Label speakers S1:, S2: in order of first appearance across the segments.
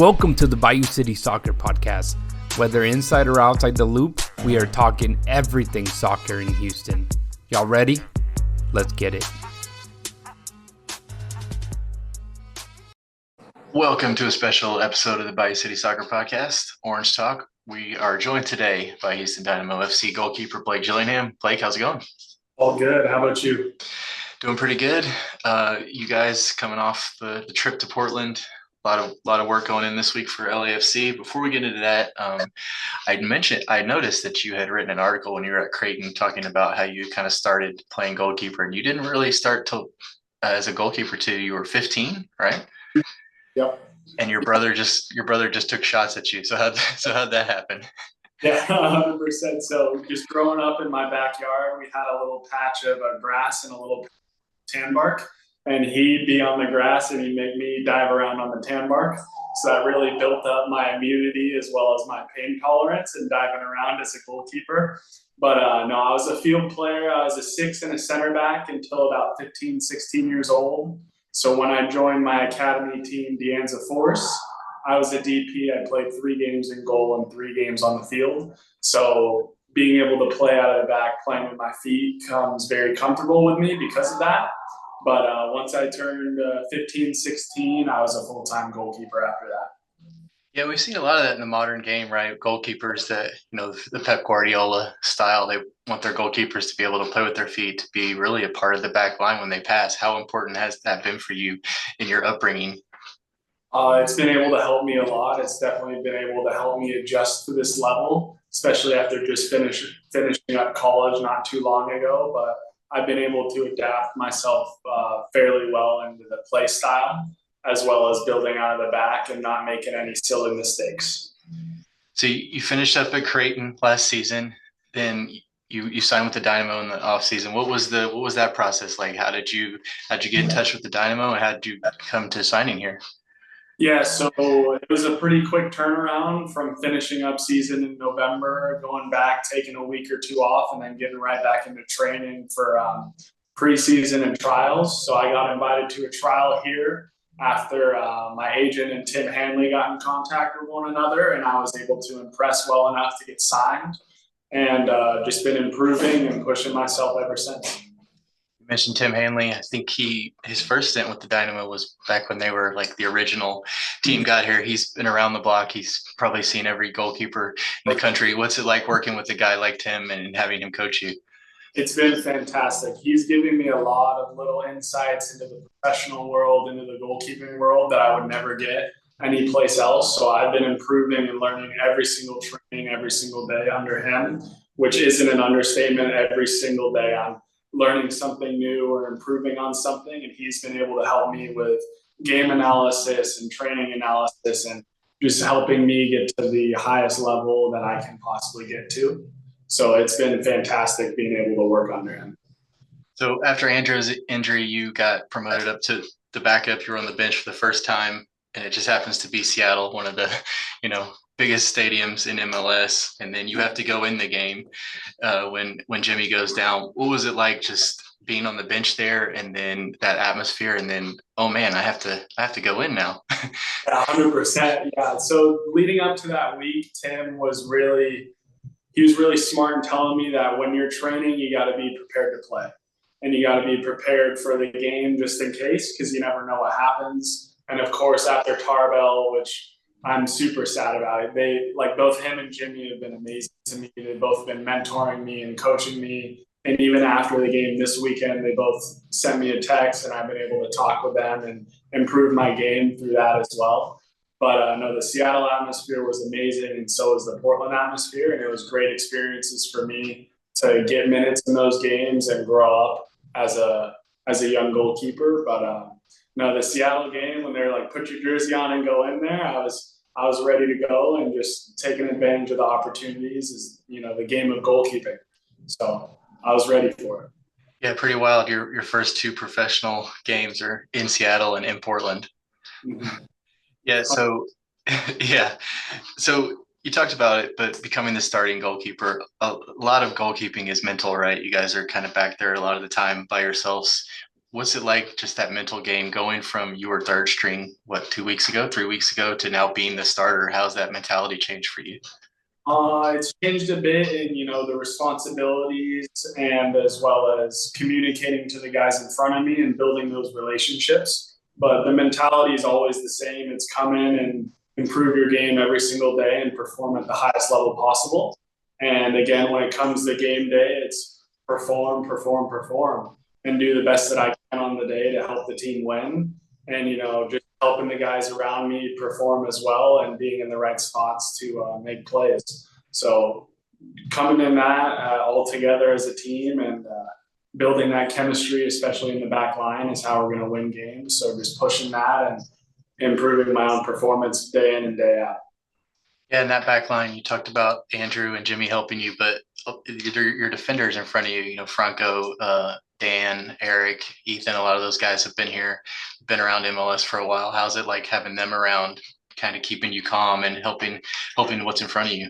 S1: Welcome to the Bayou City Soccer Podcast. Whether inside or outside the loop, we are talking everything soccer in Houston. Y'all ready? Let's get it.
S2: Welcome to a special episode of the Bayou City Soccer Podcast, Orange Talk. We are joined today by Houston Dynamo FC goalkeeper Blake Gillingham. Blake, how's it going?
S3: All good. How about you?
S2: Doing pretty good. You guys coming off the trip to Portland. A lot of work going in this week for LAFC. Before we get into that, I noticed that you had written an article when you were at Creighton talking about how you kind of started playing goalkeeper, and you didn't really start till as a goalkeeper till you were 15, right?
S3: Yep.
S2: And your brother just took shots at you. So how'd that happen?
S3: Yeah, 100%. So just growing up in my backyard, we had a little patch of grass and a little tan bark. And he'd be on the grass and he'd make me dive around on the tan bark. So that really built up my immunity as well as my pain tolerance and diving around as a goalkeeper. But no, I was a field player. I was a 6 and a center back until about 15, 16 years old. So when I joined my academy team, Deanza Force, I was a DP. I played 3 games in goal and 3 games on the field. So being able to play out of the back, playing with my feet comes very comfortable with me because of that. But once I turned 15, 16, I was a full-time goalkeeper after that.
S2: Yeah, we've seen a lot of that in the modern game, right? Goalkeepers that, the Pep Guardiola style, they want their goalkeepers to be able to play with their feet, to be really a part of the back line when they pass. How important has that been for you in your upbringing?
S3: It's been able to help me a lot. It's definitely been able to help me adjust to this level, especially after just finishing up college not too long ago. But I've been able to adapt myself fairly well into the play style, as well as building out of the back and not making any silly mistakes.
S2: So you finished up at Creighton last season, then you signed with the Dynamo in the off season. What was that process like? How'd you get in touch with the Dynamo, and how did you come to signing here?
S3: Yeah, so it was a pretty quick turnaround from finishing up season in November, going back, taking a week or 2 off, and then getting right back into training for preseason and trials. So I got invited to a trial here after my agent and Tim Hanley got in contact with one another, and I was able to impress well enough to get signed, and just been improving and pushing myself ever since.
S2: You mentioned Tim Hanley. I think his first stint with the Dynamo was back when they were like the original team got here. He's been around the block. He's probably seen every goalkeeper in the country. What's it like working with a guy like Tim and having him coach you?
S3: It's been fantastic. He's giving me a lot of little insights into the professional world, into the goalkeeping world that I would never get any place else. So I've been improving and learning every single training, every single day under him, which isn't an understatement. Every single day I'm learning something new or improving on something, and he's been able to help me with game analysis and training analysis and just helping me get to the highest level that I can possibly get to. So it's been fantastic being able to work under him.
S2: So after Andrew's injury, you got promoted up to the backup. You were on the bench for the first time, and it just happens to be Seattle, one of the, biggest stadiums in MLS, and then you have to go in the game when Jimmy goes down. What was it like just being on the bench there, and then that atmosphere, and then, oh man, I have to go in now?
S3: 100%. Yeah. So leading up to that week, Tim was really smart in telling me that when you're training, you got to be prepared to play, and you got to be prepared for the game just in case, because you never know what happens. And of course, after Tarbell, which I'm super sad about it. They, like, both him and Jimmy have been amazing to me. They've both been mentoring me and coaching me. And even after the game this weekend, they both sent me a text, and I've been able to talk with them and improve my game through that as well. But no, the Seattle atmosphere was amazing, and so was the Portland atmosphere. And it was great experiences for me to get minutes in those games and grow up as a young goalkeeper. But no, the Seattle game, when they're like, put your jersey on and go in there, I was ready to go and just taking advantage of the opportunities is, the game of goalkeeping. So I was ready for it.
S2: Yeah, pretty wild. Your first 2 professional games are in Seattle and in Portland.
S3: Mm-hmm.
S2: Yeah. So, yeah. So you talked about it, but becoming the starting goalkeeper, a lot of goalkeeping is mental, right? You guys are kind of back there a lot of the time by yourselves. what's it like, just that mental game, going from you were third string, 3 weeks ago, to now being the starter? How's that mentality changed for you?
S3: It's changed a bit in, the responsibilities and as well as communicating to the guys in front of me and building those relationships. But the mentality is always the same. It's come in and improve your game every single day and perform at the highest level possible. And again, when it comes to game day, it's perform, and do the best that I can on the day to help the team win. And, just helping the guys around me perform as well and being in the right spots to make plays. So coming in that all together as a team and building that chemistry, especially in the back line, is how we're going to win games. So just pushing that and improving my own performance day in and day out.
S2: Yeah, in that back line, you talked about Andrew and Jimmy helping you, but your defenders in front of you, Franco, Dan, Eric, Ethan, a lot of those guys have been around MLS for a while. How's it like having them around, kind of keeping you calm and helping what's in front of you?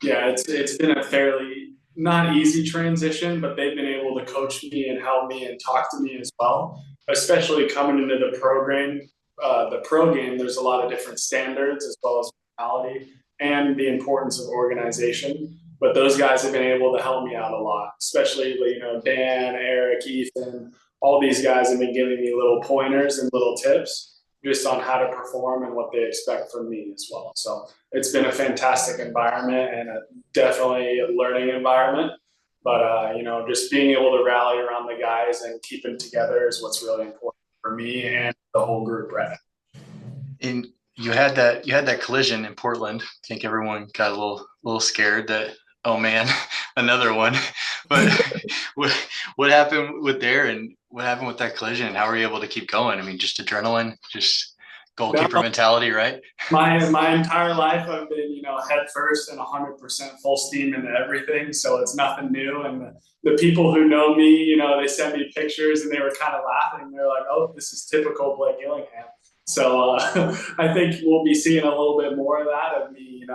S3: Yeah, it's been a fairly not easy transition, but they've been able to coach me and help me and talk to me as well, especially coming into the pro game. There's a lot of different standards as well as mentality and the importance of organization. But those guys have been able to help me out a lot, especially, Dan, Eric, Ethan, all these guys have been giving me little pointers and little tips just on how to perform and what they expect from me as well. So it's been a fantastic environment and definitely a learning environment. But, just being able to rally around the guys and keep them together is what's really important for me and the whole group right now.
S2: And you had that collision in Portland. I think everyone got a little scared that, oh man, another one. But what happened with there, and what happened with that collision, and how were you able to keep going? I mean, just adrenaline, just goalkeeper mentality, right?
S3: My entire life I've been, head first and 100% full steam into everything. So it's nothing new. And the people who know me, they sent me pictures and they were kind of laughing. They're like, oh, this is typical Blake Gillingham. So I think we'll be seeing a little bit more of that of me,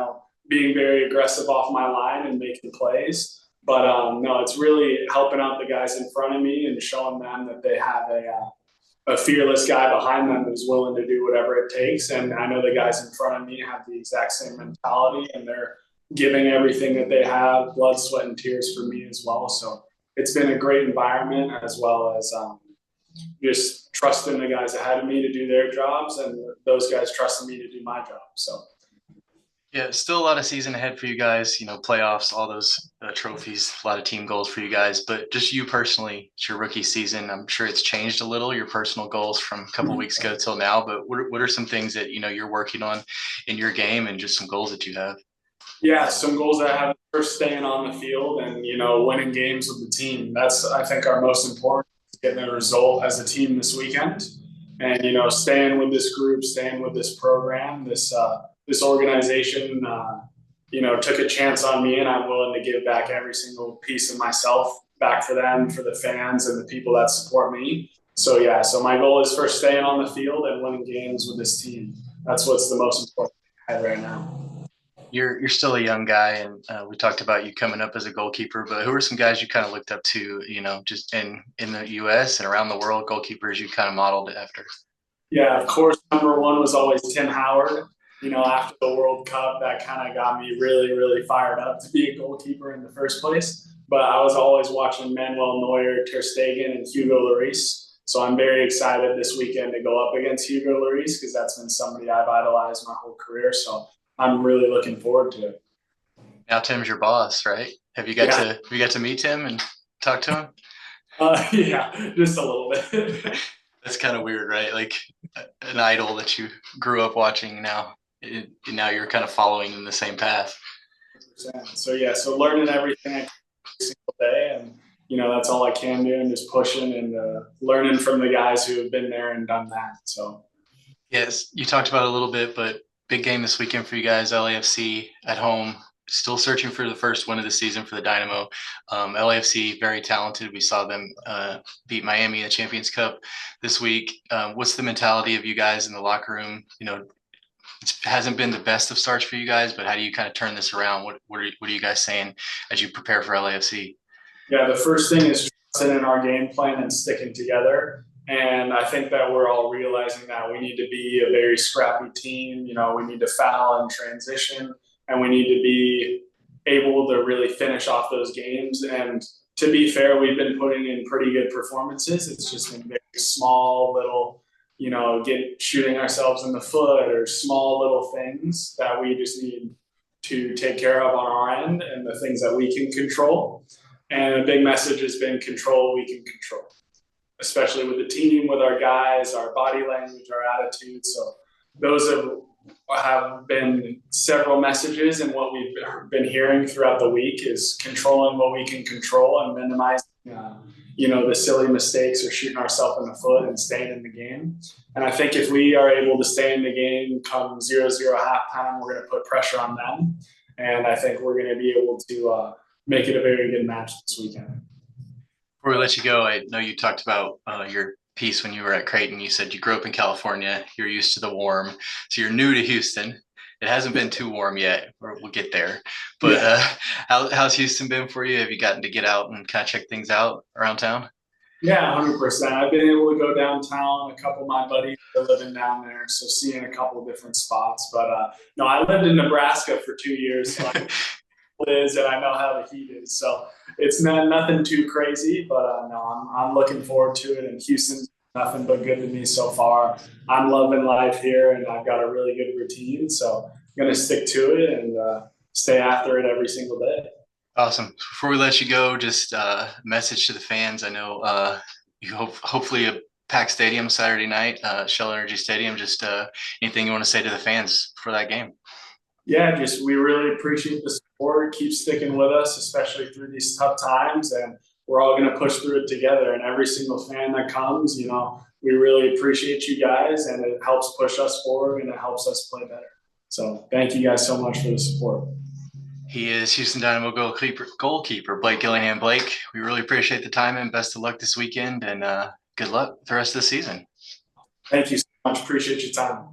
S3: being very aggressive off my line and making plays. But no, it's really helping out the guys in front of me and showing them that they have a fearless guy behind them who's willing to do whatever it takes. And I know the guys in front of me have the exact same mentality, and they're giving everything that they have, blood, sweat, and tears for me as well. So it's been a great environment, as well as just trusting the guys ahead of me to do their jobs, and those guys trusting me to do my job. So.
S2: Yeah, still a lot of season ahead for you guys, playoffs, all those trophies, a lot of team goals for you guys. But just you personally, it's your rookie season. I'm sure it's changed a little, your personal goals from a couple weeks ago till now. But what are some things that, you're working on in your game, and just some goals that you have?
S3: Yeah, some goals that I have: first, staying on the field and, winning games with the team. That's, I think, our most important, getting a result as a team this weekend. And, staying with this group, staying with this program, this organization, took a chance on me, and I'm willing to give back every single piece of myself back for them, for the fans and the people that support me. So, yeah, my goal is first staying on the field and winning games with this team. That's what's the most important thing I have right now.
S2: You're still a young guy, and we talked about you coming up as a goalkeeper, but who are some guys you kind of looked up to, just in the U.S. and around the world, goalkeepers you kind of modeled after?
S3: Yeah, of course, number one was always Tim Howard. After the World Cup, that kind of got me really, really fired up to be a goalkeeper in the first place. But I was always watching Manuel Neuer, Ter Stegen, and Hugo Lloris. So I'm very excited this weekend to go up against Hugo Lloris, because that's been somebody I've idolized my whole career. So I'm really looking forward to it.
S2: Now Tim's your boss, right? Have you got to meet Tim and talk to him?
S3: Yeah, just a little bit.
S2: That's kind of weird, right? Like an idol that you grew up watching, now you're kind of following in the same path.
S3: So learning everything every single day, and that's all I can do, and just pushing and learning from the guys who have been there and done that. So
S2: yes, you talked about it a little bit, but big game this weekend for you guys, LAFC at home. Still searching for the first win of the season for the Dynamo. LAFC, very talented. We saw them beat Miami in the Champions Cup this week. What's the mentality of you guys in the locker room? It hasn't been the best of starts for you guys, but how do you kind of turn this around? What are you guys saying as you prepare for LAFC?
S3: Yeah, the first thing is in our game plan and sticking together. And I think that we're all realizing that we need to be a very scrappy team. We need to foul and transition, and we need to be able to really finish off those games. And to be fair, we've been putting in pretty good performances. It's just been very small little, shooting ourselves in the foot or small little things that we just need to take care of on our end, and the things that we can control. And a big message has been control what we can control, especially with the team, with our guys, our body language, our attitude. So those have been several messages, and what we've been hearing throughout the week is controlling what we can control and minimizing, the silly mistakes or shooting ourselves in the foot and staying in the game. And I think if we are able to stay in the game come 0-0 halftime, we're going to put pressure on them. And I think we're going to be able to make it a very good match this weekend.
S2: Before we let you go, I know you talked about your piece when you were at Creighton. You said you grew up in California. You're used to the warm. So you're new to Houston. It hasn't been too warm yet. We'll get there. But how's Houston been for you? Have you gotten to get out and kind of check things out around town?
S3: Yeah, 100%. I've been able to go downtown. A couple of my buddies are living down there, so seeing a couple of different spots. But no, I lived in Nebraska for 2 years, so I know how it is, and I know how the heat is. So it's nothing too crazy, but no, I'm looking forward to it. And Houston's nothing but good to me so far. I'm loving life here, and I've got a really good routine, so I'm going to stick to it and stay after it every single day.
S2: Awesome. Before we let you go, just a message to the fans. I know you hopefully a packed stadium Saturday night, Shell Energy Stadium. Just anything you want to say to the fans for that game? Yeah,
S3: we really appreciate the support. Keep sticking with us, especially through these tough times, and we're all going to push through it together. And every single fan that comes, we really appreciate you guys, and it helps push us forward and it helps us play better. So thank you guys so much for the support.
S2: He is Houston Dynamo goalkeeper Blake Gillingham. Blake, we really appreciate the time, and best of luck this weekend, and good luck the rest of the season.
S3: Thank you so much. Appreciate your time.